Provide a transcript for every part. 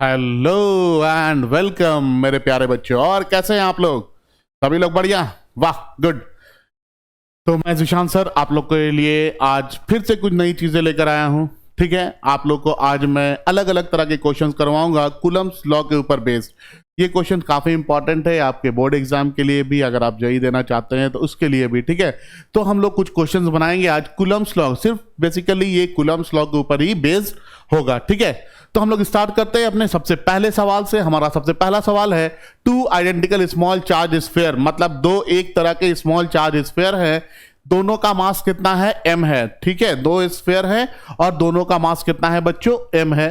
Hello and welcome मेरे प्यारे बच्चों। और कैसे हैं आप लोग? सभी लोग बढ़िया? वाह, गुड। तो मैं सुशांत सर आप लोग के लिए आज फिर से कुछ नई चीजें लेकर आया हूं। ठीक है, आप लोग को आज मैं अलग अलग तरह के क्वेश्चंस करवाऊंगा कूलम्स लॉ के ऊपर बेस्ड। ये क्वेश्चन काफी इंपॉर्टेंट है आपके बोर्ड एग्जाम के लिए भी, अगर आप जेईई देना चाहते हैं तो उसके लिए भी। ठीक है, तो हम लोग कुछ क्वेश्चंस बनाएंगे आज कूलम्स लॉ, सिर्फ बेसिकली ये कूलम्स लॉ के ऊपर ही बेस्ड होगा। ठीक है, तो हम लोग स्टार्ट करते हैं अपने सबसे पहले सवाल से। हमारा सबसे पहला सवाल है, two identical small charge sphere, मतलब दो एक तरह के स्मॉल चार्ज स्फीयर है, दोनों का मास कितना है? m है। ठीक है, दो स्फीयर है और दोनों का मास कितना है बच्चों? m है।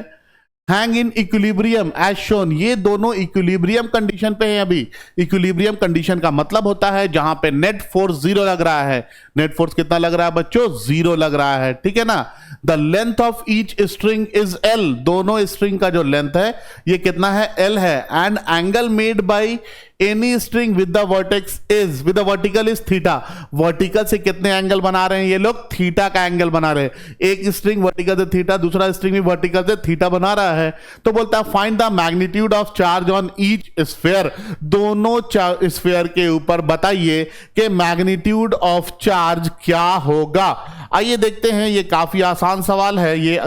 Hang in equilibrium as shown, ये दोनों इक्विलिब्रियम कंडीशन पे है। अभी इक्विलिब्रियम कंडीशन का मतलब होता है जहां पे नेट फोर्स जीरो लग रहा है। नेट फोर्स कितना लग रहा है बच्चों? जीरो लग रहा है। ठीक है ना। The length of each string is l, दोनों स्ट्रिंग का जो लेंथ है ये कितना है? l है। And angle made by any string with the vertex is, with the vertical is theta. Vertical से कितने एंगल बना रहे हैं ये लोग? थीटा का एंगल बना रहे हैं। एक स्ट्रिंग वर्टिकल से थीटा, दूसरा स्ट्रिंग भी वर्टिकल से थीटा बना रहा है। तो बोलता है find the magnitude of charge on each sphere, दोनों स्फीयर के ऊपर बताइए कि मैग्नीट्यूड ऑफ चार्ज क्या होगा। आइए देखते हैं, ये काफी आसान सवाल है ये,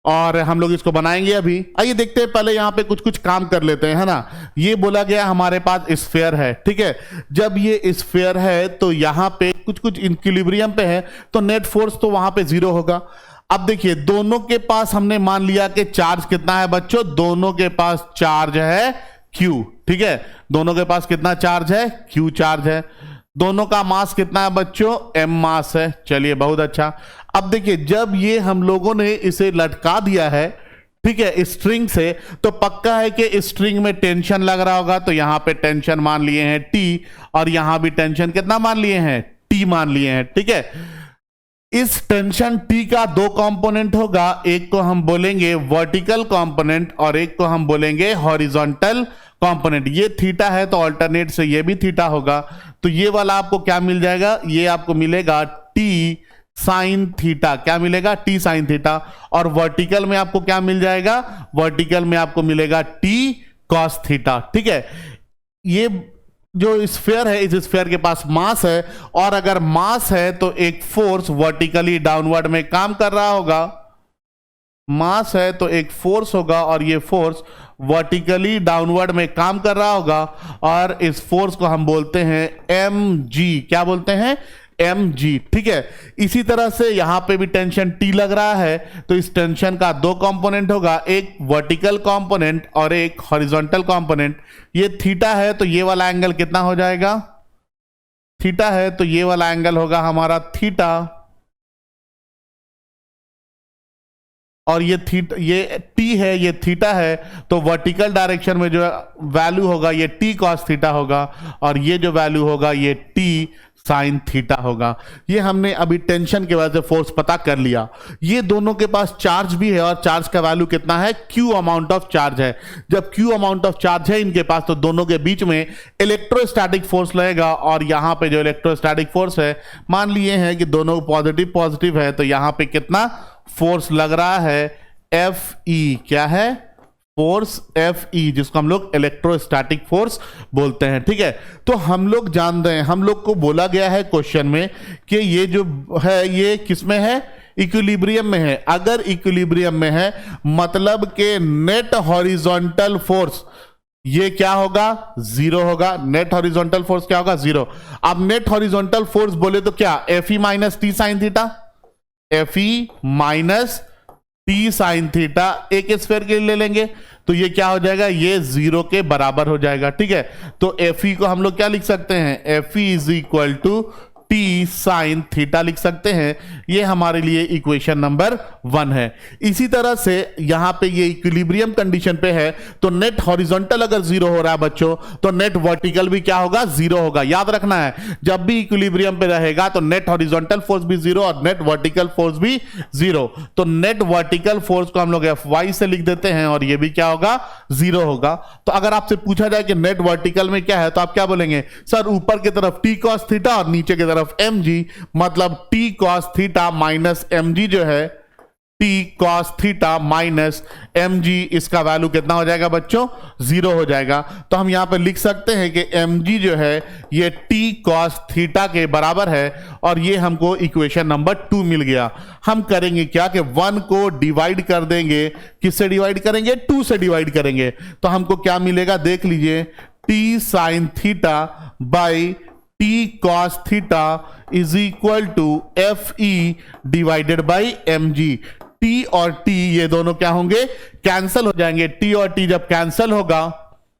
और हम लोग इसको बनाएंगे अभी। आइए देखते हैं, पहले यहां पे कुछ कुछ काम कर लेते हैं, है ना। ये बोला गया हमारे पास स्फीयर है। ठीक है, जब ये स्फीयर है तो यहां पे कुछ कुछ इक्विलिब्रियम पे है, तो नेट फोर्स तो वहां पे जीरो होगा। अब देखिए, दोनों के पास हमने मान लिया कि चार्ज कितना है बच्चों? दोनों के पास चार्ज है Q। ठीक है, दोनों के पास कितना चार्ज है? Q चार्ज है। दोनों का मास कितना है बच्चों? m मास है। चलिए, बहुत अच्छा। अब देखिए, जब ये हम लोगों ने इसे लटका दिया है, ठीक है, स्ट्रिंग से, तो पक्का है कि स्ट्रिंग में टेंशन लग रहा होगा। तो यहां पे टेंशन मान लिए हैं T, और यहां भी टेंशन कितना मान लिए हैं? T मान लिए हैं। ठीक है, इस टेंशन T का दो कंपोनेंट होगा, एक को हम बोलेंगे वर्टिकल कंपोनेंट और एक को हम बोलेंगे हॉरिजॉन्टल कंपोनेंट। ये थीटा है तो अल्टरनेट से ये भी थीटा होगा। तो ये वाला आपको क्या मिल जाएगा? ये आपको मिलेगा T साइन थीटा। क्या मिलेगा? T sine theta. और वर्टिकल में आपको क्या मिल जाएगा? वर्टिकल में आपको मिलेगा T कॉस थीटा। ठीक है, ये जो स्फीयर है, इस स्फीयर के पास मास है, और अगर मास है तो एक फोर्स वर्टिकली डाउनवर्ड में काम कर रहा होगा। मास है तो एक फोर्स होगा, और ये फोर्स वर्टिकली डाउनवर्ड में काम कर रहा होगा, और इस फोर्स को हम बोलते हैं mg। क्या बोलते हैं? mg। ठीक है, इसी तरह से यहां पे भी टेंशन T लग रहा है, तो इस टेंशन का दो कंपोनेंट होगा, एक वर्टिकल कंपोनेंट और एक हॉरिजॉन्टल कंपोनेंट। ये थीटा है तो ये वाला एंगल कितना हो जाएगा? थीटा है तो ये वाला एंगल होगा हमारा थीटा, और ये थीटा, ये T है, ये थीटा है, तो वर्टिकल डायरेक्शन में जो वैल्यू होगा ये T cos थीटा होगा, और ये जो वैल्यू होगा ये T साइन थीटा होगा। ये हमने अभी टेंशन के वजह से फोर्स पता कर लिया। ये दोनों के पास चार्ज भी है, और चार्ज का वैल्यू कितना है? Q अमाउंट ऑफ चार्ज है। जब Q अमाउंट ऑफ चार्ज है इनके पास, तो दोनों के बीच में इलेक्ट्रोस्टैटिक फोर्स लगेगा, और यहां पे जो इलेक्ट्रोस्टैटिक फोर्स है, मान लिए हैं कि दोनों पॉजिटिव पॉजिटिव है, तो यहां पे कितना फोर्स लग रहा है? Fe। क्या है? फोर्स Fe, जिसको हम लोग इलेक्ट्रोस्टैटिक फोर्स बोलते हैं। ठीक है, तो हम लोग जान रहे हैं, हम लोग को बोला गया है क्वेश्चन में कि ये जो है ये किस में है? इक्विलिब्रियम में है। अगर इक्विलिब्रियम में है मतलब के नेट हॉरिजॉन्टल फोर्स ये क्या होगा? जीरो होगा। नेट हॉरिजॉन्टल फोर्स क्या होगा? जीरो। अब नेट हॉरिजॉन्टल फोर्स बोले तो क्या? Fe minus T sine theta. Fe minus T sine theta एक स्फीयर के लिए ले लेंगे, तो ये क्या हो जाएगा? ये जीरो के बराबर हो जाएगा। ठीक है, तो Fe को हम लोग क्या लिख सकते हैं? Fe is equal to T sine theta लिख सकते हैं। ये हमारे लिए इक्वेशन नंबर 1 है। इसी तरह से यहां पे ये इक्विलिब्रियम कंडीशन पे है, तो नेट हॉरिजॉन्टल अगर जीरो हो रहा है बच्चों, तो नेट वर्टिकल भी क्या होगा? जीरो होगा। याद रखना है, जब भी इक्विलिब्रियम पे रहेगा तो नेट हॉरिजॉन्टल फोर्स भी जीरो और नेट वर्टिकल फोर्स भी जीरो। तो नेट वर्टिकल फोर्स को हम लोग Fy से लिख देते हैं, और ये भी क्या होगा? जीरो होगा। तो अगर आपसे पूछा जाए कि नेट वर्टिकल में क्या है, तो आप क्या बोलेंगे? सर ऊपर की तरफ T cos थीटा और नीचे की तरफ mg, मतलब T cos theta minus mg जो है T cos theta minus mg, इसका वैल्यू कितना हो जाएगा बच्चों? 0 हो जाएगा। तो हम यहां पे लिख सकते हैं कि mg जो है ये टी कॉस थीटा के बराबर है, और ये हमको इक्वेशन नंबर 2 मिल गया। हम करेंगे क्या कि 1 को डिवाइड कर देंगे, किससे डिवाइड करेंगे? 2 से डिवाइड करेंगे। तो हमको क्या मिलेगा देख लीजिए, T sine theta by T cos theta is equal to F E divided by M G. T और टी ये दोनों क्या होंगे? कैंसल हो जाएंगे। टी और टी जब कैंसल होगा,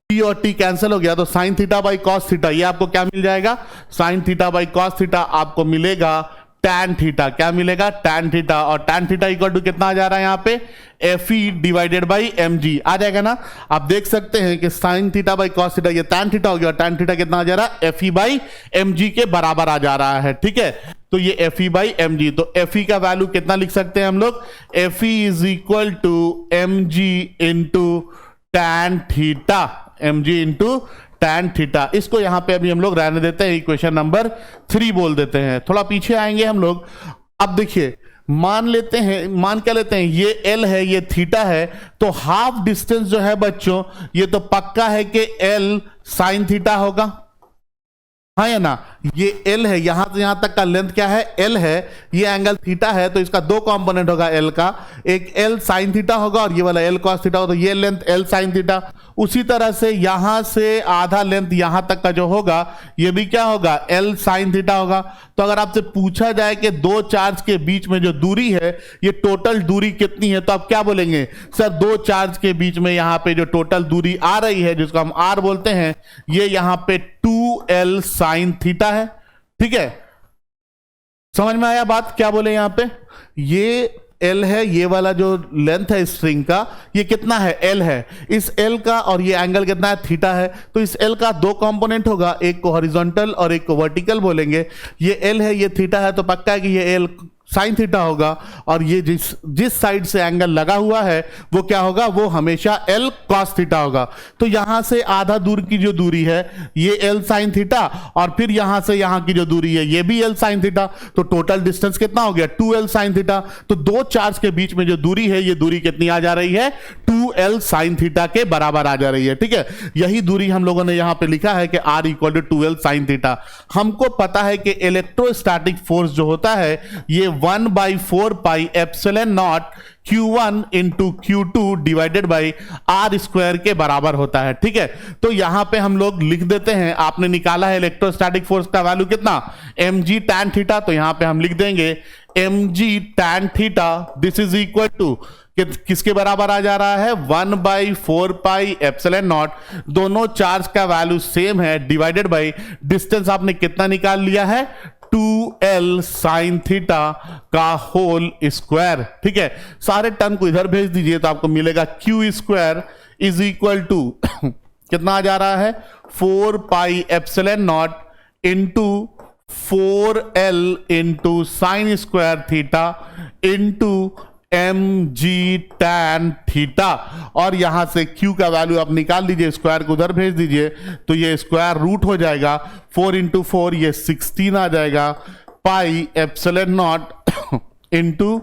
टी और टी कैंसल हो गया तो sine theta by cos theta, ये आपको क्या मिल जाएगा? Sine theta by cos theta आपको मिलेगा टैन थीटा। क्या मिलेगा? Tan theta. और टैन थीटा इक्वल टू कितना आ जा रहा है यहां पे? F E divided by M g आ जाएगा ना। आप देख सकते हैं कि sine theta by cos theta ये टैन थीटा हो गया, और टैन थीटा कितना आ जा रहा है? F E by M G के बराबर आ जा रहा है। ठीक है, तो ये F E by M G, तो एफ ई का वैल्यू कितना लिख सकते हैं हम लोग? F E is equal to M G into tan theta, M G into tan theta. इसको यहां पे अभी हम लोग रहने देते हैं, इक्वेशन नंबर 3 बोल देते हैं। थोड़ा पीछे आएंगे हम लोग। अब देखिए, मान लेते हैं, मान क्या लेते हैं, ये एल है, ये थीटा है, तो हाफ डिस्टेंस जो है बच्चों, ये तो पक्का है कि एल साइन थीटा होगा, हाँ या ना। ये एल है, यहां से यहां तक का लेंथ क्या है? एल है। ये एंगल थीटा है, तो इसका 2 कंपोनेंट होगा एल का, एक एल साइन थीटा होगा और ये वाला एल कॉस थीटा होगा, तो ये लेंथ एल साइन थीटा। उसी तरह से यहां से आधा लेंथ यहां तक का जो होगा, ये भी क्या होगा? एल साइन थीटा होगा। तो अगर आपसे पूछा जाए कि दो चार्ज के बीच में जो दूरी है, ये टोटल दूरी कितनी है, तो आप क्या बोलेंगे? सर, दो चार्ज के बीच में यहां पे जो टोटल दूरी आ रही है, जिसको हम आर बोलते हैं, ये यहां पे 2l साइन थीटा है। ठीक है, समझ में आया बात? क्या बोले यहां पे? ये L है, ये वाला जो लेंथ है स्ट्रिंग का, ये कितना है? L है। इस L का और ये एंगल कितना है? थीटा है। तो इस L का 2 कंपोनेंट होगा, एक को हॉरिजॉन्टल और एक को वर्टिकल बोलेंगे। ये L है, ये थीटा है, तो पक्का है कि ये L साइन थीटा होगा, और ये जिस साइड से एंगल लगा हुआ है वो क्या होगा? वो हमेशा L cos थीटा होगा। तो यहां से आधा दूर की जो दूरी है ये L साइन थीटा, और फिर यहां से यहां की जो दूरी है ये भी L साइन थीटा, तो टोटल डिस्टेंस कितना हो गया? 2L sine theta. तो दो चार्ज के बीच में जो दूरी है, ये दूरी कितनी आ जा रही है? 2L साइन थीटा के बराबर आ जा रही है। ठीक है, यही दूरी हम लोगों ने यहां पे लिखा है कि R equal to 2L sine theta. हमको पता है कि इलेक्ट्रोस्टैटिक फोर्स जो होता है ये 1/4 pi epsilon not Q1 into Q2 divided by R square के बराबर होता है। ठीक है, तो यहां पे हम लोग लिख देते हैं, आपने निकाला है इलेक्ट्रोस्टैटिक फोर्स का वैल्यू कितना? mg tan theta. तो यहां पे हम लिख देंगे mg tan theta this is equal to किसके बराबर आ जा रहा है? 1/4 पाई एप्सिलॉन नॉट, दोनों चार्ज का वैल्यू सेम है, डिवाइडेड बाई डिस्टेंस आपने कितना निकाल लिया है? 2L साइन थीटा का होल स्क्वायर। ठीक है, सारे टर्म को इधर भेज दीजिए तो आपको मिलेगा Q square is equal to कितना आ जा रहा है? 4 pi epsilon naught into 4L into sine square theta into mg tan theta. और यहां से q का वैल्यू आप निकाल लीजिए, स्क्वायर को उधर भेज दीजिए, तो ये स्क्वायर रूट हो जाएगा। 4 इंटू 4 ये 16 आ जाएगा, पाई epsilon naught into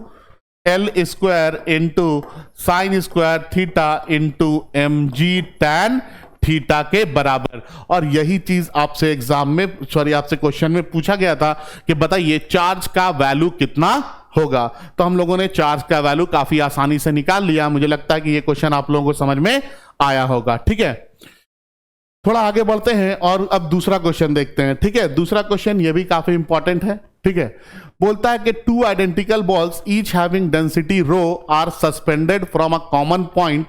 L square into sine square theta into mg tan theta के बराबर। और यही चीज आपसे एग्जाम में, सॉरी आपसे क्वेश्चन में पूछा गया था कि बताइए चार्ज का वैल्यू कितना होगा। तो हम लोगों ने चार्ज का वैल्यू काफी आसानी से निकाल लिया। मुझे लगता है कि ये क्वेश्चन आप लोगों को समझ में आया होगा। ठीक है, थोड़ा आगे बढ़ते हैं और अब दूसरा क्वेश्चन देखते हैं। ठीक है, दूसरा क्वेश्चन ये भी काफी इंपॉर्टेंट है। ठीक है, बोलता है कि 2 identical balls each having density rho are suspended from a common point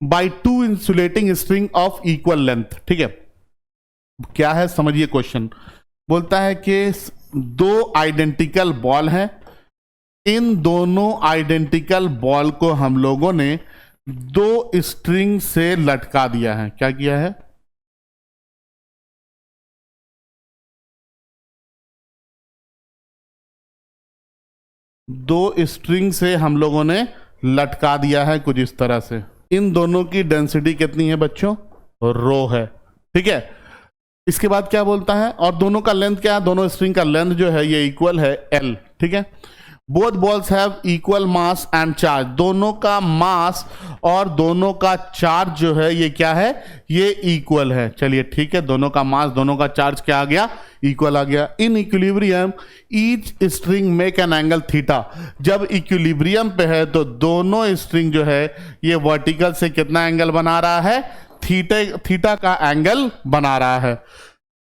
by 2 insulating string of equal length. ठीक है, क्या है समझिए क्वेश्चन। बोलता है कि 2 आइडेंटिकल बॉल हैं, इन दोनों आइडेंटिकल बॉल को हम लोगों ने 2 स्ट्रिंग से लटका दिया है। क्या किया है? दो स्ट्रिंग से हम लोगों ने लटका दिया है कुछ इस तरह से। इन दोनों की डेंसिटी कितनी है बच्चों? रो है। ठीक है, इसके बाद क्या बोलता है? और दोनों का लेंथ क्या है? दोनों स्ट्रिंग का लेंथ जो है ये इक्वल है L। ठीक है, both balls have equal mass and charge, दोनों का मास और दोनों का चार्ज जो है ये क्या है, ये इक्वल है। चलिए ठीक है, दोनों का मास दोनों का चार्ज क्या आ गया, इक्वल आ गया। In equilibrium each string make an angle theta, जब इक्विलिब्रियम पे है तो दोनों स्ट्रिंग जो है ये वर्टिकल से कितना एंगल बना रहा है, थीटा का एंगल बना रहा है।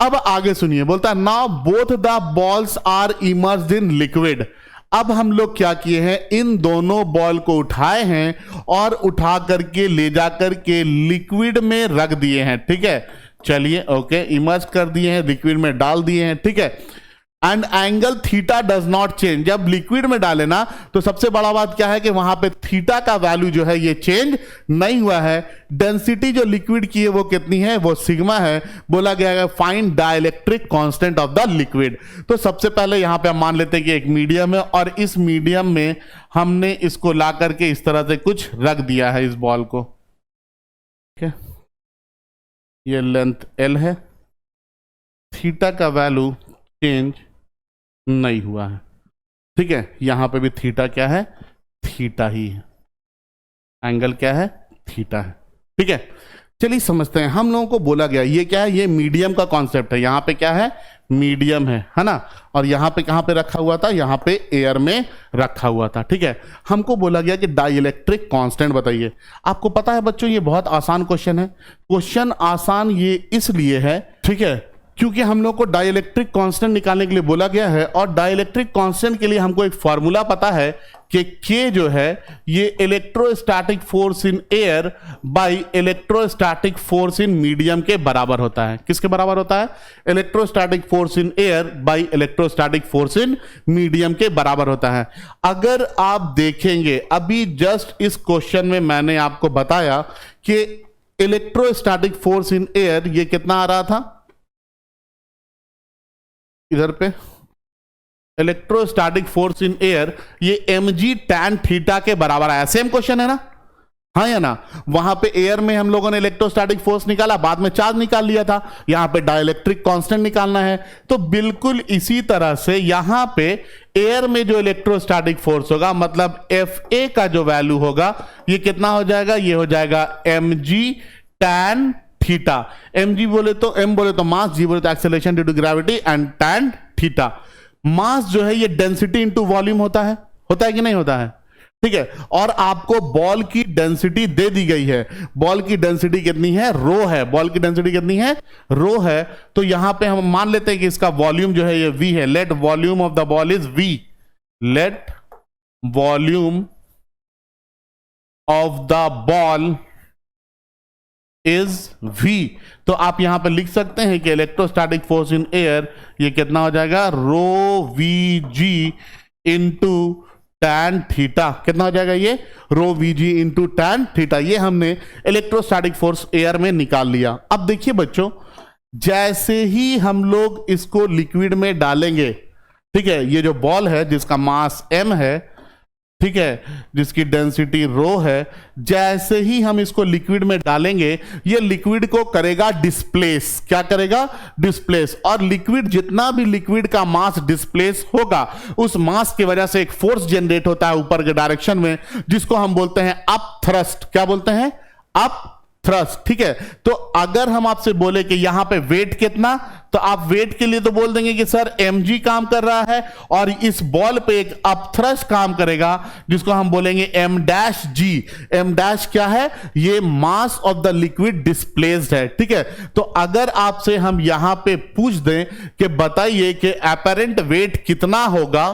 अब आगे सुनिए, बोलता है now both the balls are immersed in liquid. अब हम लोग क्या किए हैं, इन दोनों बॉल को उठाए हैं और उठा करके ले जा करके लिक्विड में रख दिए हैं। ठीक है, चलिए ओके, इमर्ज कर दिए हैं, लिक्विड में डाल दिए हैं। ठीक है, and angle theta does not change, जब लिक्विड में डाले ना तो सबसे बड़ा बात क्या है कि वहां पे थीटा का वैल्यू जो है ये चेंज नहीं हुआ है। डेंसिटी जो लिक्विड की है वो कितनी है, वो सिग्मा है। बोला गया है find dielectric constant of the liquid. तो सबसे पहले यहां पे हम मान लेते हैं कि एक मीडियम है और इस मीडियम में हमने इसको ला करके इस तरह से कुछ रख दिया है इस बॉल को। ठीक है, ये लेंथ एल है, थीटा का वैल्यू चेंज नहीं हुआ है। ठीक है, यहां पे भी थीटा क्या है, थीटा ही है, एंगल क्या है, थीटा है। ठीक है, चलिए समझते हैं। हम लोगों को बोला गया ये क्या है, ये मीडियम का कॉन्सेप्ट है। यहां पे क्या है, मीडियम है ना, और यहां पे कहां पे रखा हुआ था, यहां पे एयर में रखा हुआ था। ठीक है, हमको बोला गया कि डाइलेक्ट्रिक कांस्टेंट बताइए। आपको पता है बच्चों ये बहुत आसान क्वेश्चन है। क्वेश्चन आसान ये इसलिए है, ठीक है, क्योंकि हम लोग को डाइलेक्ट्रिक कांस्टेंट निकालने के लिए बोला गया है और डाइलेक्ट्रिक कांस्टेंट के लिए हमको एक फॉर्मूला पता है कि K जो है ये electrostatic force in air by electrostatic force in medium के बराबर होता है। किसके बराबर होता है, electrostatic force in air by electrostatic force in medium के बराबर होता है। अगर आप देखेंगे अभी जस्ट इस क्वेश्चन में मैंने आपको बताया कि इलेक्ट्रोस्टैटिक फोर्स इन एयर ये कितना आ रहा था, इधर पे इलेक्ट्रोस्टैटिक फोर्स इन एयर ये mg tan थीटा के बराबर आया। सेम क्वेश्चन है ना, हाँ या ना। वहां पे एयर में हम लोगों ने इलेक्ट्रोस्टैटिक फोर्स निकाला, बाद में चार्ज निकाल लिया था। यहां पे डाइलेक्ट्रिक कांस्टेंट निकालना है, तो बिल्कुल इसी तरह से यहां पे एयर में जो इलेक्ट्रोस्टैटिक फोर्स होगा मतलब Fa का जो वैल्यू होगा ये कितना हो जाएगा, ये हो जाएगा mg tan थीटा। mg बोले तो m बोले तो मास, g बोले तो acceleration due to gravity and tan theta. Mass जो है ये डेंसिटी इनटू वॉल्यूम होता है कि नहीं होता है। ठीक है, और आपको बॉल की डेंसिटी दे दी गई है। बॉल की डेंसिटी कितनी है, रो है। बॉल की डेंसिटी कितनी है, रो है। तो यहां पे हम मान लेते हैं कि इसका वॉल्यूम जो है ये v है। Let volume of the ball is v, let volume of the ball is v। तो आप यहां पर लिख सकते हैं कि इलेक्ट्रोस्टैटिक फोर्स इन एयर ये कितना हो जाएगा, rho V g into tan theta. कितना हो जाएगा ये, rho V g into tan theta. ये हमने इलेक्ट्रोस्टैटिक फोर्स एयर में निकाल लिया। अब देखिए बच्चों, जैसे ही हम लोग इसको लिक्विड में डालेंगे, ठीक है, ये जो बॉल है जिसका मास m है, ठीक है, जिसकी डेंसिटी रो है, जैसे ही हम इसको लिक्विड में डालेंगे ये लिक्विड को करेगा डिस्प्लेस। क्या करेगा, डिस्प्लेस। और लिक्विड, जितना भी लिक्विड का मास डिस्प्लेस होगा उस मास की वजह से एक फोर्स जनरेट होता है ऊपर के डायरेक्शन में, जिसको हम बोलते हैं अप थ्रस्ट। क्या बोलते हैं, अप थ्रस्ट। ठीक है, तो अगर हम आपसे बोले कि यहां पे वेट कितना, तो आप वेट के लिए तो बोल देंगे कि सर mg काम कर रहा है और इस बॉल पे एक अपथ्रस्ट काम करेगा जिसको हम बोलेंगे m dash g। m dash क्या है, ये mass of the liquid displaced है। ठीक है, तो अगर आपसे हम यहां पे पूछ दें कि बताइए कि एपरेंट वेट कितना होगा,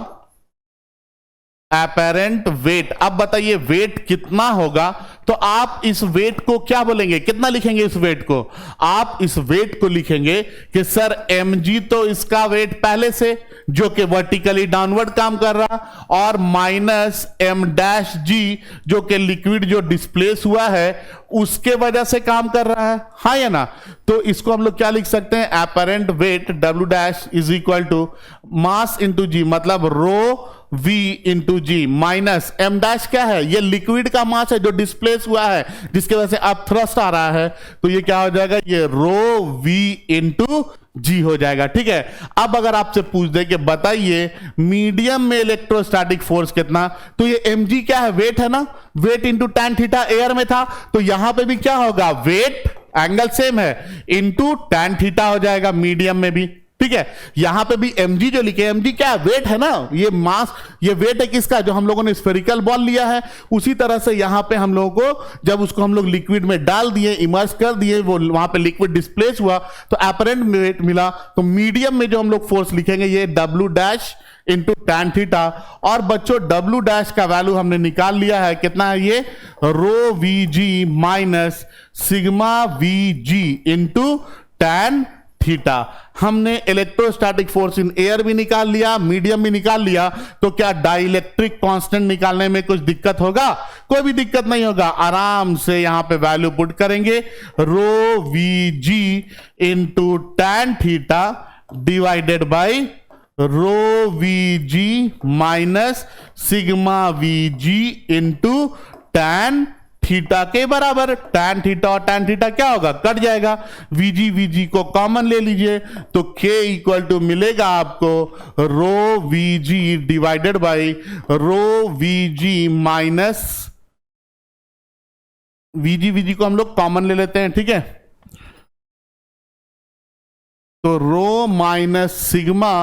एपरेंट वेट, अब बताइए वेट कितना होगा, तो आप इस वेट को क्या बोलेंगे, कितना लिखेंगे इस वेट को, आप इस वेट को लिखेंगे कि सर mg तो इसका वेट पहले से जो कि वर्टिकली डाउनवर्ड काम कर रहा, और माइनस m डैश g जो कि लिक्विड जो डिस्प्लेस हुआ है उसके वजह से काम कर रहा है, हाँ या ना। तो इसको हम लोग क्या लिख सकते हैं, apparent weight w dash is equal to mass into g, मतलब rho v into g minus m dash क्या है, ये लिक्विड का मास है जो डिस्प्लेस हुआ है जिसकी वजह से अब थ्रस्ट आ रहा है, तो ये क्या हो जाएगा, ये रो v इंटू जी हो जाएगा। ठीक है, अब अगर आपसे पूछ दे कि बताइए मीडियम में इलेक्ट्रोस्टैटिक फोर्स कितना, तो ये mg क्या है, वेट है ना, weight into tan theta air में था, तो यहां पे भी क्या होगा, वेट एंगल सेम है इंटू tan थीटा हो जाएगा मीडियम में भी। ठीक है, यहां पे भी mg जो लिखे, mg क्या है, वेट है ना, ये मास, ये वेट है किसका, जो हम लोगों ने स्फेरिकल बॉल लिया है। उसी तरह से यहां पे हम लोगों को, जब उसको हम लोग लिक्विड में डाल दिए, इमर्स कर दिए, वो वहां पे लिक्विड डिस्प्लेस हुआ तो एपरेंट वेट मिला। तो मीडियम में जो हम लोग फोर्स लिखेंगे ये W dash into tan theta. और बच्चों W डैश का वैल्यू हमने निकाल लिया है, कितना है ये, रो Vg minus sigma Vg into tan theta. हमने इलेक्ट्रोस्टैटिक फोर्स इन एयर भी निकाल लिया, मीडियम भी निकाल लिया, तो क्या डाइलेक्ट्रिक कांस्टेंट निकालने में कुछ दिक्कत होगा, कोई भी दिक्कत नहीं होगा। आराम से यहां पे वैल्यू पुट करेंगे, रो Vg into tan theta divided by row Vg minus sigma Vg into tan theta के बराबर। tan थीटा और tan थीटा क्या होगा, कट जाएगा, Vg को कॉमन ले लीजिए, तो K इक्वल टू मिलेगा आपको रो Vg divided by row Vg minus Vg को हम लोग कॉमन ले लेते हैं। ठीक है, तो रो माइनस सिग्मा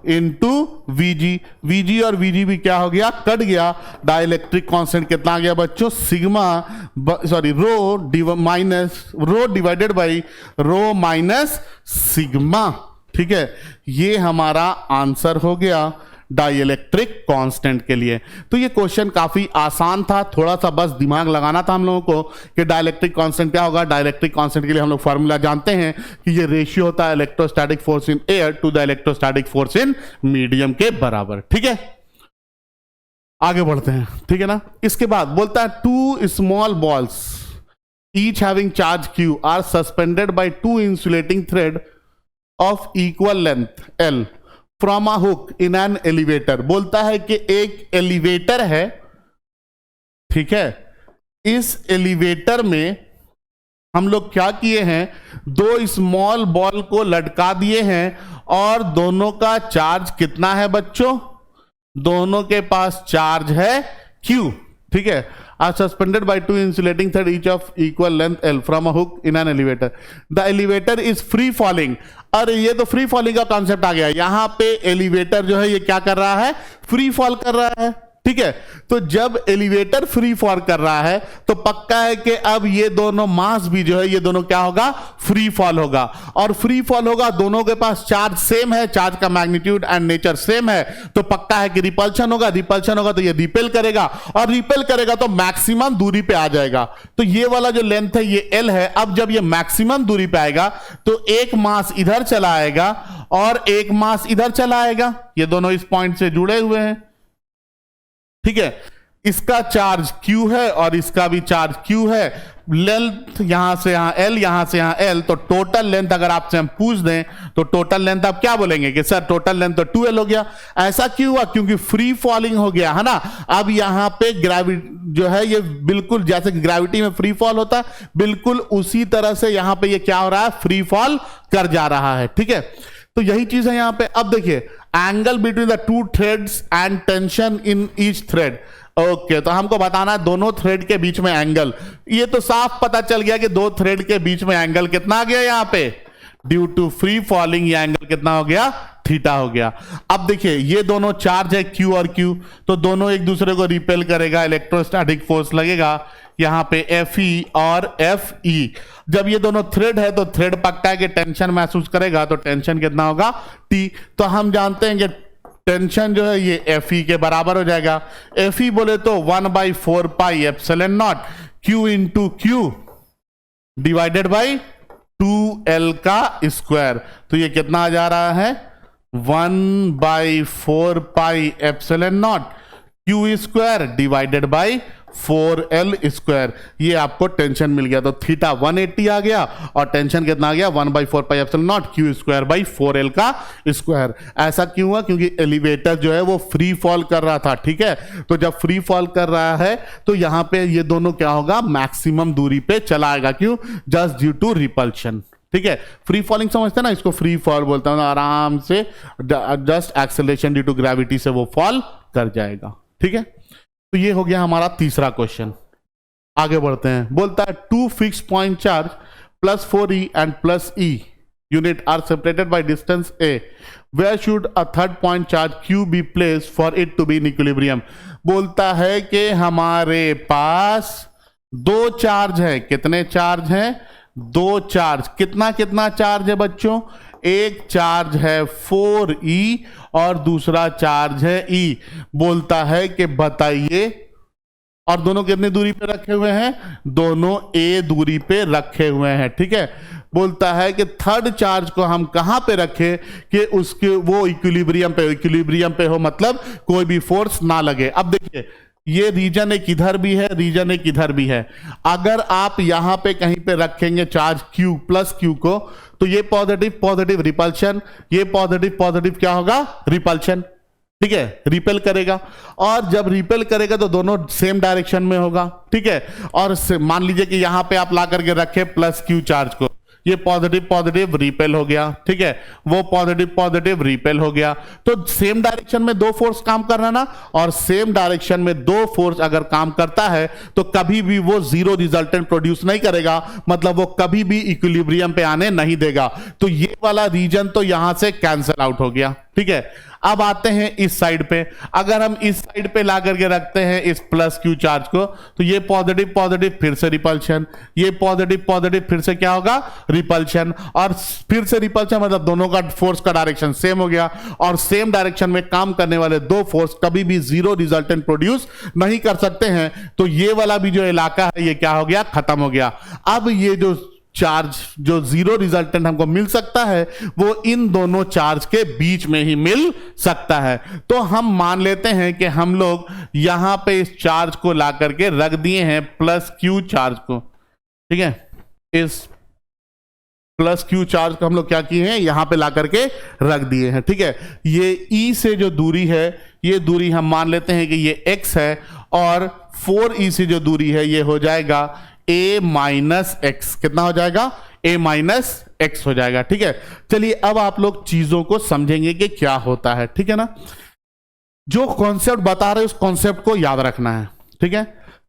इंटू Vg और Vg भी क्या हो गया, कट गया। डाइलेक्ट्रिक कांस्टेंट कितना आ गया बच्चों, sigma rho minus rho divided by rho minus sigma. ठीक है, ये हमारा आंसर हो गया डाइलेक्ट्रिक कांस्टेंट के लिए। तो ये क्वेश्चन काफी आसान था, थोड़ा सा बस दिमाग लगाना था हम लोगों को कि डाइलेक्ट्रिक कांस्टेंट क्या होगा। डाइलेक्ट्रिक कांस्टेंट के लिए हम लोग फॉर्मूला जानते हैं कि ये रेशियो होता है electrostatic force in air to the electrostatic force in medium के बराबर। ठीक है, आगे बढ़ते हैं। ठीक है ना, इसके बाद बोलता है two small balls each having charge Q are suspended by two insulating thread of equal length L from a hook in an elevator. बोलता है कि एक एलिवेटर है, ठीक है, इस एलिवेटर में हम लोग क्या किए हैं, दो स्मॉल बॉल को लटका दिए हैं और दोनों का चार्ज कितना है बच्चों, दोनों के पास चार्ज है Q। ठीक है, are suspended by two insulating thread each of equal length L from a hook in an elevator. The elevator is free falling. अरे ये तो फ्री फॉलिंग का कॉन्सेप्ट आ गया, यहां पे एलिवेटर जो है ये क्या कर रहा है, फ्री फॉल कर रहा है। ठीक है, तो जब एलिवेटर फ्री फॉल कर रहा है तो पक्का है कि अब ये दोनों मास भी जो है ये दोनों क्या होगा, फ्री फॉल होगा। और फ्री फॉल होगा, दोनों के पास चार्ज सेम है, चार्ज का मैग्नीट्यूड एंड नेचर सेम है, तो पक्का है कि रिपल्शन होगा। रिपल्शन होगा तो ये रिपेल करेगा, और रिपेल करेगा तो मैक्सिमम दूरी पे आ जाएगा। तो ये वाला जो लेंथ है ये L है। अब जब ये मैक्सिमम दूरी पे आएगा तो एक मास इधर चला आएगा और एक मास इधर चला आएगा, ये दोनों इस पॉइंट से जुड़े हुए हैं। ठीक है, इसका चार्ज Q है और इसका भी चार्ज Q है। लेंथ यहां से यहां L, यहां से यहां L, तो टोटल लेंथ अगर आपसे हम पूछ दें तो टोटल लेंथ आप क्या बोलेंगे कि सर टोटल लेंथ तो 2L हो गया। ऐसा क्यों हुआ, क्योंकि फ्री फॉलिंग हो गया है ना। अब यहां पे ग्रेविटी जो है ये बिल्कुल जैसे ग्रेविटी में फ्री फॉल होता है, बिल्कुल उसी तरह से यहां पे ये क्या हो रहा है, फ्री फॉल कर जा रहा है। ठीक है, तो यही चीज है यहां पे। अब देखिए angle between the two threads and tension in each thread. Okay, तो हमको बताना है दोनों थ्रेड के बीच में एंगल। ये तो साफ पता चल गया कि दो थ्रेड के बीच में एंगल कितना आ गया यहां पे, ड्यू टू फ्री फॉलिंग ये एंगल कितना हो गया, थीटा हो गया। अब देखिए ये दोनों चार्ज है Q और Q, तो दोनों एक दूसरे को रिपेल करेगा, इलेक्ट्रोस्टैटिक फोर्स लगेगा यहां पे Fe और Fe। जब ये दोनों थ्रेड है तो थ्रेड पक्का है कि टेंशन महसूस करेगा, तो टेंशन कितना होगा, T। तो हम जानते हैं कि टेंशन जो है ये Fe के बराबर हो जाएगा। Fe बोले तो 1/4 pi epsilon not Q into Q divided by 2L का स्क्वायर। तो ये कितना आ जा रहा है, 1/4 pi epsilon not Q square divided by 4L square. ये आपको टेंशन मिल गया, तो थीटा 180 आ गया और टेंशन कितना आ गया, 1/4 pi epsilon not Q square by 4L का स्क्वायर। ऐसा क्यों हुआ, क्योंकि एलिवेटर जो है वो फ्री फॉल कर रहा था। ठीक है, तो जब फ्री फॉल कर रहा है तो यहां पे ये दोनों क्या होगा, मैक्सिमम दूरी पे चला आएगा। क्यों, जस्ट ड्यू टू रिपल्शन। ठीक है, फ्री फॉलिंग समझते हैं ना, इसको फ्री फॉल बोलते हैं, आराम से just acceleration due to gravity से वो फॉल कर जाएगा। ठीक है, तो ये हो गया हमारा तीसरा क्वेश्चन। आगे बढ़ते हैं, बोलता है two fix point charge plus 4e and plus e unit are separated by distance a, where should a third point charge q be placed for it to be in equilibrium। बोलता है कि हमारे पास दो चार्ज है, कितने charge हैं, दो charge, कितना कितना चार्ज है बच्चों, एक चार्ज है 4e और दूसरा चार्ज है e। बोलता है कि बताइए, और दोनों कितनी दूरी पे रखे हुए हैं, दोनों a दूरी पे रखे हुए हैं। ठीक है, बोलता है कि थर्ड चार्ज को हम कहां पे रखें कि उसके वो इक्विलिब्रियम पे हो, मतलब कोई भी फोर्स ना लगे। अब देखिए, ये रीजन एक इधर भी है, रीजन एक इधर भी है। अगर आप यहां पे कहीं पे रखेंगे चार्ज q प्लस q को, तो ये पॉजिटिव पॉजिटिव रिपल्शन, ये पॉजिटिव पॉजिटिव क्या होगा, रिपल्शन। ठीक है, रिपेल करेगा, और जब रिपेल करेगा तो दोनों सेम डायरेक्शन में होगा। ठीक है, और मान लीजिए कि यहां पे आप ला करके रखे प्लस q चार्ज को, ये पॉजिटिव पॉजिटिव रिपेल हो गया। ठीक है, वो पॉजिटिव पॉजिटिव रिपेल हो गया, तो सेम डायरेक्शन में दो फोर्स काम कर रहा है ना, और सेम डायरेक्शन में दो फोर्स अगर काम करता है तो कभी भी वो जीरो रिजल्टेंट प्रोड्यूस नहीं करेगा, मतलब वो कभी भी इक्विलिब्रियम पे आने नहीं देगा। तो ये वाला रीजन तो यहां से कैंसिल आउट हो गया। ठीक है, अब आते हैं इस साइड पे, अगर हम इस साइड पे ला करके रखते हैं इस प्लस क्यू चार्ज को, तो ये पॉजिटिव पॉजिटिव फिर से रिपल्शन, ये पॉजिटिव पॉजिटिव फिर से क्या होगा, रिपल्शन, और फिर से रिपल्शन, मतलब दोनों का फोर्स का डायरेक्शन सेम हो गया, और सेम डायरेक्शन में काम करने वाले दो फोर्स कभी भी जीरो रिजल्टेंट प्रोड्यूस नहीं कर सकते हैं। तो ये वाला भी जो इलाका है ये क्या हो गया, खत्म हो गया। अब ये जो चार्ज जो जीरो रिजल्टेंट हमको मिल सकता है वो इन दोनों चार्ज के बीच में ही मिल सकता है। तो हम मान लेते हैं कि हम लोग यहां पे इस चार्ज को ला करके रख दिए हैं प्लस क्यू चार्ज को। ठीक है, इस प्लस क्यू चार्ज को हम लोग क्या किए हैं, यहां पे ला करके रख दिए हैं। ठीक है, ये E से जो दूरी है, ये दूरी हम मान लेते हैं कि ये x है, और 4e से जो दूरी है ये हो जाएगा a माइनस एक्स, कितना हो जाएगा, a माइनस एक्स हो जाएगा। ठीक है, चलिए अब आप लोग चीजों को समझेंगे कि क्या होता है। ठीक है ना, जो कॉन्सेप्ट बता रहे उस कॉन्सेप्ट को याद रखना है। ठीक है,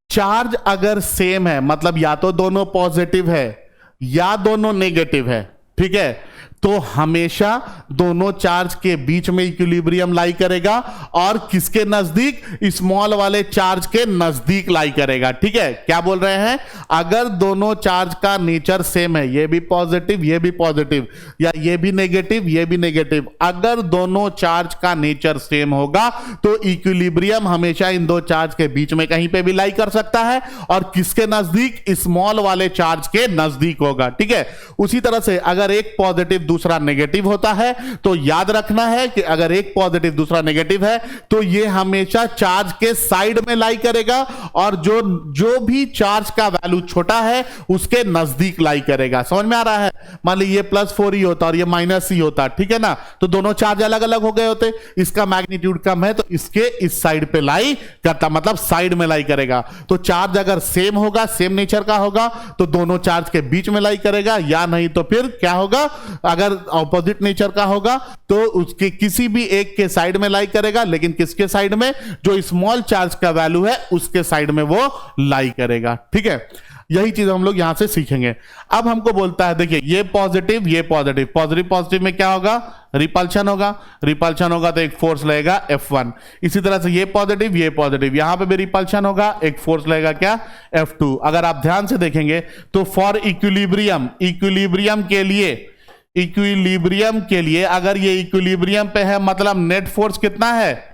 चार्ज अगर सेम है, मतलब या तो दोनों पॉजिटिव है या दोनों नेगेटिव है। ठीक है, तो हमेशा दोनों चार्ज के बीच में इक्विलिब्रियम लाई करेगा, और किसके नजदीक, स्मॉल वाले चार्ज के नजदीक लाई करेगा। ठीक है, क्या बोल रहे हैं, अगर दोनों चार्ज का नेचर सेम है, ये भी पॉजिटिव ये भी पॉजिटिव, या ये भी नेगेटिव ये भी नेगेटिव, अगर दोनों चार्ज का नेचर सेम होगा तो इक्विलिब्रियम हमेशा इन दो चार्ज के बीच में कहीं पे भी लाई कर सकता है, और किसके नजदीक, स्मॉल वाले चार्ज के नजदीक होगा। ठीक है, उसी तरह से अगर एक पॉजिटिव दूसरा नेगेटिव होता है, तो याद रखना है कि अगर एक पॉजिटिव दूसरा नेगेटिव है तो ये हमेशा चार्ज के साइड में लाई करेगा, और जो भी चार्ज का वैल्यू छोटा है उसके नजदीक लाई करेगा। समझ में आ रहा है, मान लीजिए ये प्लस 4e होता और ये माइनस e होता, ठीक है ना, तो दोनों चार्ज अलग अलग हो गए होते, इसका मैग्नीट्यूड कम है तो इसके इस साइड पे लाई करता, मतलब साइड में लाई करेगा। तो चार्ज अगर सेम होगा, सेम नेचर का होगा, तो दोनों चार्ज के बीच में लाई करेगा, या नहीं तो फिर क्या होगा, अगर ऑपोजिट नेचर का होगा तो उसके किसी भी एक के साइड में लाई करेगा, लेकिन किसके साइड में, जो स्मॉल चार्ज का वैल्यू है उसके साइड में वो लाई करेगा। ठीक है, यही चीज हम लोग यहां से सीखेंगे। अब हमको बोलता है, देखिए ये पॉजिटिव ये पॉजिटिव, पॉजिटिव पॉजिटिव में क्या होगा, रिपल्शन होगा, रिपल्शन होगा तो एक फोर्स लगेगा F1। इसी तरह से ये पॉजिटिव यहां पे भी रिपल्शन होगा, एक फोर्स लगेगा क्या, F2। अगर आप ध्यान से देखेंगे तो फॉर इक्विलिब्रियम के लिए अगर ये इक्विलिब्रियम पे है, मतलब नेट फोर्स कितना है,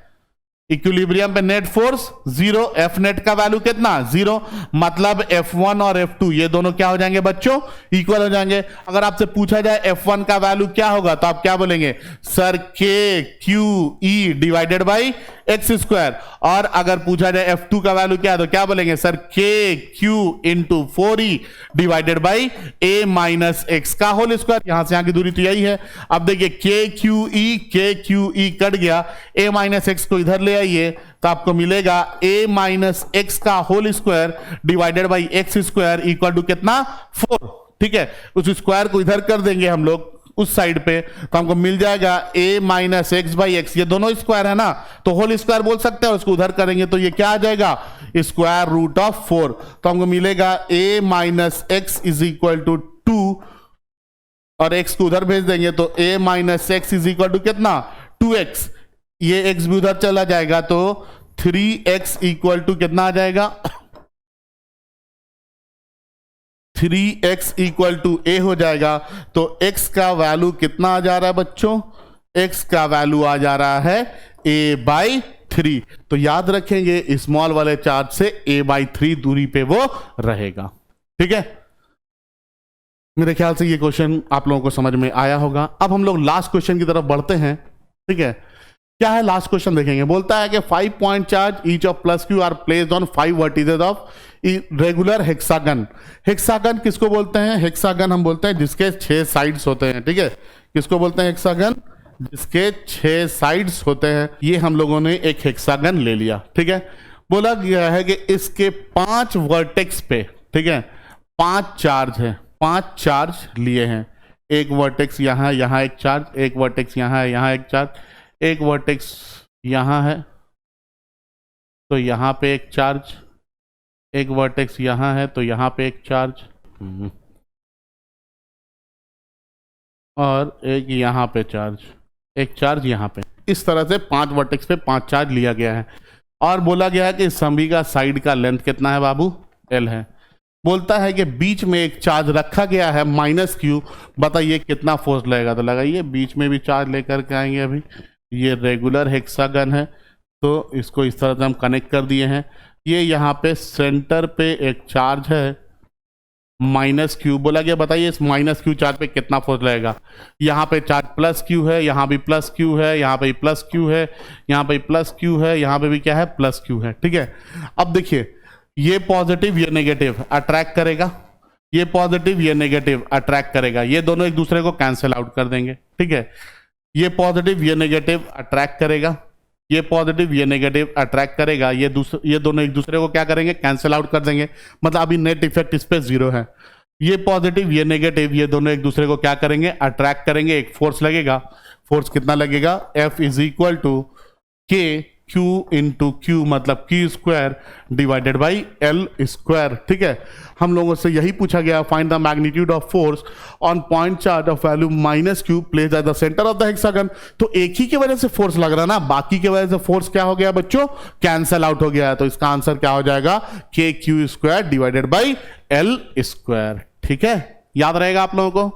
इक्विलिब्रियम पे नेट फोर्स 0, एफ नेट का वैल्यू कितना, 0, मतलब F1 और F2 ये दोनों क्या हो जाएंगे बच्चों, इक्वल हो जाएंगे। अगर आपसे पूछा जाए F1 का वैल्यू क्या होगा, तो आप क्या बोलेंगे, sir KQE divided by x square, और अगर पूछा जाए F2 का वैल्यू क्या है तो क्या बोलेंगे, sir KQ into 4E divided by A minus x का होल स्क्वायर। यहां से यहां की दूरी तो यही है। अब देखिए KQE कट गया, A माइनस एक्स को इधर ले आइए तो आपको मिलेगा A माइनस एक्स का whole square divided by x square equal to कितना, 4। ठीक है, उस स्क्वायर को इधर कर देंगे हम लोग उस साइड पे, तो हमको मिल जाएगा a minus x by x, ये दोनों स्क्वायर है ना, तो होल स्क्वायर बोल सकते हैं, उसको उधर करेंगे तो ये क्या आ जाएगा, स्क्वायर रूट ऑफ 4। तो हमको मिलेगा a minus x is equal to 2, और x को उधर भेज देंगे तो a minus x is equal to कितना, 2x, ये x भी उधर चला जाएगा तो 3x इक्वल टू कितना आ जाएगा, 3x इक्वल टू a हो जाएगा। तो x का वैल्यू कितना आ जा रहा है बच्चों, x का वैल्यू आ जा रहा है a बाई 3। तो याद रखेंगे स्मॉल वाले चार्ज से a बाई 3 दूरी पे वो रहेगा। ठीक है, मेरे ख्याल से ये क्वेश्चन आप लोगों को समझ में आया होगा। अब हम लोग लास्ट क्वेश्चन की तरफ बढ़ते हैं। ठीक है, क्या है लास्ट क्वेश्चन देखेंगे। बोलता है कि 5 point charge each of plus Q R placed on 5 vertices of regular hexagon. Hexagon किसको बोलते हैं, हेक्सागन हम बोलते हैं जिसके 6 साइड्स होते हैं। ठीक है, किसको बोलते हैं हेक्सागन, जिसके 6 साइड्स होते हैं। ये हम लोगों ने एक हेक्सागन ले लिया। ठीक है, बोला गया है कि इसके 5 वर्टेक्स पे, ठीक है, 5 चार्ज है, 5 चार्ज लिए हैं। एक वर्टेक्स यहाँ, यहाँ एक चार्ज, एक वर्टेक्स यहाँ है, यहाँ एक चार्ज, एक वर्टेक्स यहाँ है तो यहाँ पे एक चार्ज, एक वर्टेक्स यहाँ है तो यहाँ पे एक चार्ज, और एक यहाँ पे चार्ज, एक चार्ज यहाँ पे। इस तरह से 5 वर्टेक्स पे 5 चार्ज लिया गया है। और बोला गया है कि सभी का साइड का लेंथ कितना है बाबू, L है। बोलता है कि बीच में एक चार्ज रखा गया है माइनस क्यू, बताइए कितना फोर्स लगेगा। तो लगाइए, बीच में भी चार्ज लेकर के आएंगे। अभी ये रेगुलर हेक्सागन है तो इसको इस तरह से हम कनेक्ट कर दिए हैं। ये यहाँ पे सेंटर पे एक चार्ज है माइनस क्यू, बोला गया बताइए इस माइनस क्यू चार्ज पे कितना फोर्स लगेगा। यहाँ पे चार्ज प्लस क्यू है, यहाँ भी प्लस क्यू है, यहाँ पे प्लस क्यू है, यहाँ पे प्लस क्यू है, यहाँ पे भी क्या है, प्लस क्यू है। ठीक है, अब देखिए ये पॉजिटिव ये नेगेटिव अट्रैक्ट करेगा, ये पॉजिटिव ये नेगेटिव अट्रैक्ट करेगा, ये दोनों एक दूसरे को कैंसिल आउट कर देंगे। ठीक है, ये पॉजिटिव ये नेगेटिव अट्रैक्ट करेगा, ये पॉजिटिव ये नेगेटिव अट्रैक्ट करेगा, ये दोनों एक दूसरे को क्या करेंगे, कैंसिल आउट कर देंगे। मतलब अभी नेट इफेक्ट इस पे 0 है। ये पॉजिटिव ये नेगेटिव ये दोनों एक दूसरे को क्या करेंगे, अट्रैक्ट करेंगे। एक फोर्स लगेगा, फोर्स कितना लगेगा, F is equal to K Q into q, मतलब q square divided by L square. ठीक है, हम लोगों से यही पूछा गया, find the magnitude of force on point charge of value minus q placed at the centre of the hexagon. तो एक ही की वजह से फोर्स लग रहा ना, बाकी की वजह से फोर्स क्या हो गया बच्चों, कैंसल आउट हो गया। तो इसका आंसर क्या हो जाएगा, के Q square divided by L square. ठीक है, याद रहेगा आप लोगों को।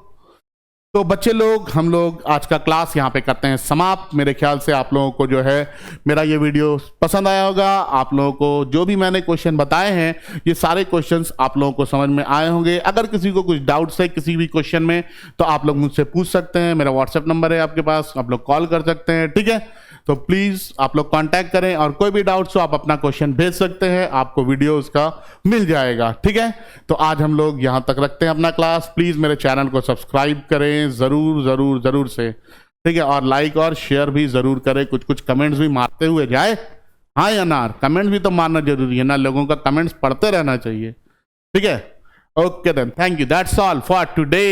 तो बच्चे लोग, हम लोग आज का क्लास यहाँ पे करते हैं समाप्त। मेरे ख्याल से आप लोगों को जो है मेरा ये वीडियो पसंद आया होगा। आप लोगों को जो भी मैंने क्वेश्चन बताए हैं, ये सारे क्वेश्चंस आप लोगों को समझ में आए होंगे। अगर किसी को कुछ डाउट्स है किसी भी क्वेश्चन में, तो आप लोग मुझसे पूछ सकते हैं। मेरा व्हाट्सएप नंबर है आपके पास, आप लोग कॉल कर सकते हैं। ठीक है, तो प्लीज़ आप लोग कांटेक्ट करें, और कोई भी डाउट्स हो आप अपना क्वेश्चन भेज सकते हैं, आपको वीडियो उसका मिल जाएगा। ठीक है, तो आज हम लोग यहाँ तक रखते हैं अपना क्लास। प्लीज़ मेरे चैनल को सब्सक्राइब करें ज़रूर ज़रूर ज़रूर से। ठीक है, और लाइक और शेयर भी ज़रूर करें, कुछ कुछ कमेंट्स भी मारते हुए जाए। हाँ या ना, कमेंट्स भी तो मारना जरूरी है ना, लोगों का कमेंट्स पढ़ते रहना चाहिए। ठीक है, okay then, thank you, that's all for today.